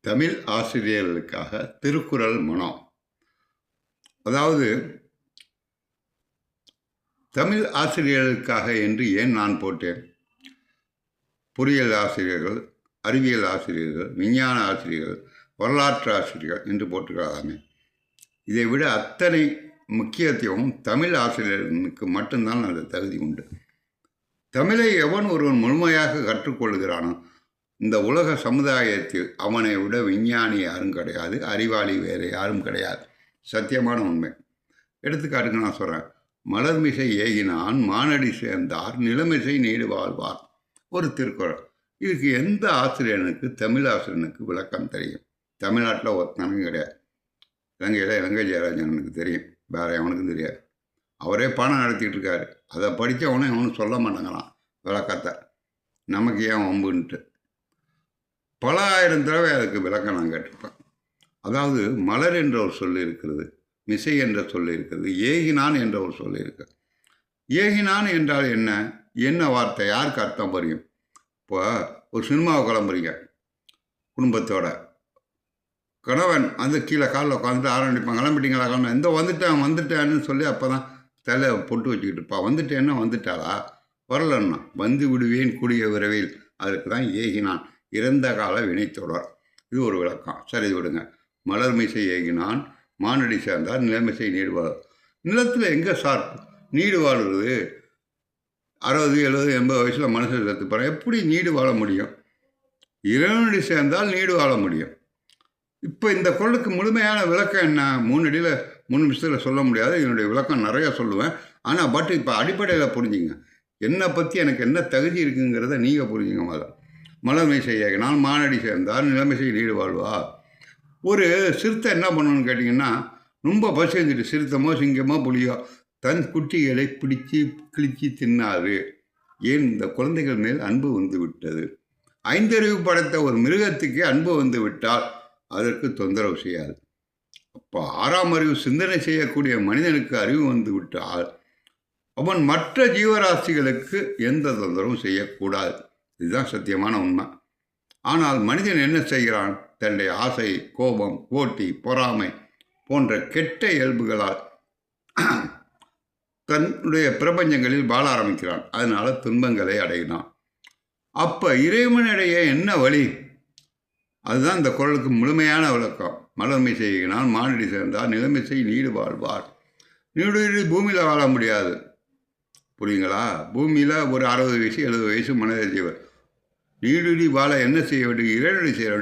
தமிழ் ஆசிரியர்களுக்காக திருக்குறள் மனம். அதாவது தமிழ் ஆசிரியர்களுக்காக என்று ஏன் நான் போட்டேன்? பொறியியல் ஆசிரியர்கள், அறிவியல் ஆசிரியர்கள், விஞ்ஞான ஆசிரியர்கள், வரலாற்று ஆசிரியர்கள் என்று போட்டுக்கலாமே. இதை விட அத்தனை முக்கியத்துவம் தமிழ் ஆசிரியர்களுக்கு மட்டும்தான் அந்த தகுதி உண்டு. தமிழை எவன் ஒருவன் முழுமையாக கற்றுக்கொள்கிறானோ இந்த உலக சமுதாயத்தில் அவனை விட விஞ்ஞானி யாரும் கிடையாது, அறிவாளி வேறு யாரும் கிடையாது. சத்தியமான உண்மை. எடுத்துக்காட்டுக்கு நான் சொல்கிறேன். மலர்மிசை ஏகினான் மானடி சேர்ந்தார் நிலமிசை நீடு வாழ்வார் ஒரு திருக்குறள். இதுக்கு எந்த ஆசிரியனுக்கு, தமிழ் ஆசிரியனுக்கு விளக்கம் தெரியும்? தமிழ்நாட்டில் ஒருத்தனுக்கும் கிடையாது. இலங்கையில் இலங்கை ஜெயராஜனுக்கு தெரியும், வேறு எவனுக்கும் தெரியாது. அவரே பாடம் நடத்திக்கிட்டு இருக்காரு. அதை படித்தவனே அவனும் சொல்ல மாட்டேங்கிறான் விளக்கத்தை. நமக்கு ஏன் வம்புன்ட்டு பல ஆயிரம் தடவை அதுக்கு விளக்கம் நான் கேட்டிருப்பேன். அதாவது மலர் என்ற ஒரு சொல் இருக்கிறது, மிசை என்ற சொல் இருக்கிறது, ஏகினான் என்ற ஒரு சொல் இருக்கிறது. ஏகினான் என்றால் என்ன? என்ன வார்த்தை? யாருக்கு அர்த்தம் புரியும்? இப்போ ஒரு சினிமாவை கிளம்புறீங்க குடும்பத்தோட, கணவன் அந்த கீழே காலில் உட்காந்துட்டு ஆரம்பிப்பான். கிளம்பிட்டீங்களா? கிளம்ப எந்த வந்துட்டேன்னு சொல்லி அப்போ தான் தலை பொட்டு வச்சுக்கிட்டு இருப்பா. வந்துட்டேன்னா வந்துட்டாளா? வரலன்னா வந்து விடுவேன் கூடிய விரைவில். அதுக்கு தான் ஏகினான், இறந்த கால வினைத்தொடர். இது ஒரு விளக்கம். சரி விடுங்க. மலர் மிசை ஏகினான் மானடி சேர்ந்தார் நிலமிசை நீடு வாழ். நிலத்தில் எங்கே சார் நீடு வாழ்கிறது? 60, 70, 80 வயசில் மனுஷன் செத்து போகிறேன். எப்படி நீடு வாழ முடியும்? இறைவனடி சேர்ந்தால் நீடு வாழ முடியும். இப்போ இந்த குறளுக்கு முழுமையான விளக்கம் என்ன? 3 நிமிஷத்தில் சொல்ல முடியாது. என்னுடைய விளக்கம் நிறையா சொல்லுவேன். ஆனால் இப்போ அடிப்படையில் புரிஞ்சுங்க. என்னை பற்றி எனக்கு என்ன தகுதி இருக்குங்கிறத நீங்கள் புரிஞ்சுங்க. மலர்மிசை ஏகினால் மானடி சேர்ந்தார் நிலமிசை நீடு வாழ்வா. ஒரு சிறுத்தை என்ன பண்ணணும்னு கேட்டிங்கன்னா, ரொம்ப பசி வந்துட்டு சிறுத்தமோ சிங்கமோ புலியோ தன் குட்டிகளை பிடிச்சி கிழிச்சி தின்னாது. ஏன்? இந்த குழந்தைகள் மேல் அன்பு வந்து விட்டது. 5 அறிவு படைத்த ஒரு மிருகத்துக்கு அன்பு வந்து விட்டால் அதற்கு தொந்தரவு செய்யாது. அப்போ 6ஆம் அறிவு சிந்தனை செய்யக்கூடிய மனிதனுக்கு அறிவு வந்து விட்டால் அவன் மற்ற ஜீவராசிகளுக்கு எந்த தொந்தரவும் செய்யக்கூடாது. இதுதான் சத்தியமான உண்மை. ஆனால் மனிதன் என்ன செய்கிறான்? தன்னுடைய ஆசை, கோபம், போட்டி, பொறாமை போன்ற கெட்ட இயல்புகளால் தன்னுடைய பிரபஞ்சங்களில் வாழ ஆரம்பிக்கிறான். அதனால துன்பங்களை அடைகிறான். அப்போ இறைவனிடையே என்ன வழி? அதுதான் இந்த குறளுக்கு முழுமையான விளக்கம். மலர்மிசை ஏகினால் மானடி சேர்ந்தார் நிலமிசை நீடு வாழ்வார். நீடு பூமியில் வாழ முடியாது. புரியுங்களா? பூமியில் ஒரு 60 வயசு 70 வயசு மனித ஜீவன் நீடுடி வாழ என்ன செய்ய வேண்டும்? இறைவனை செய்ய வேண்டும்.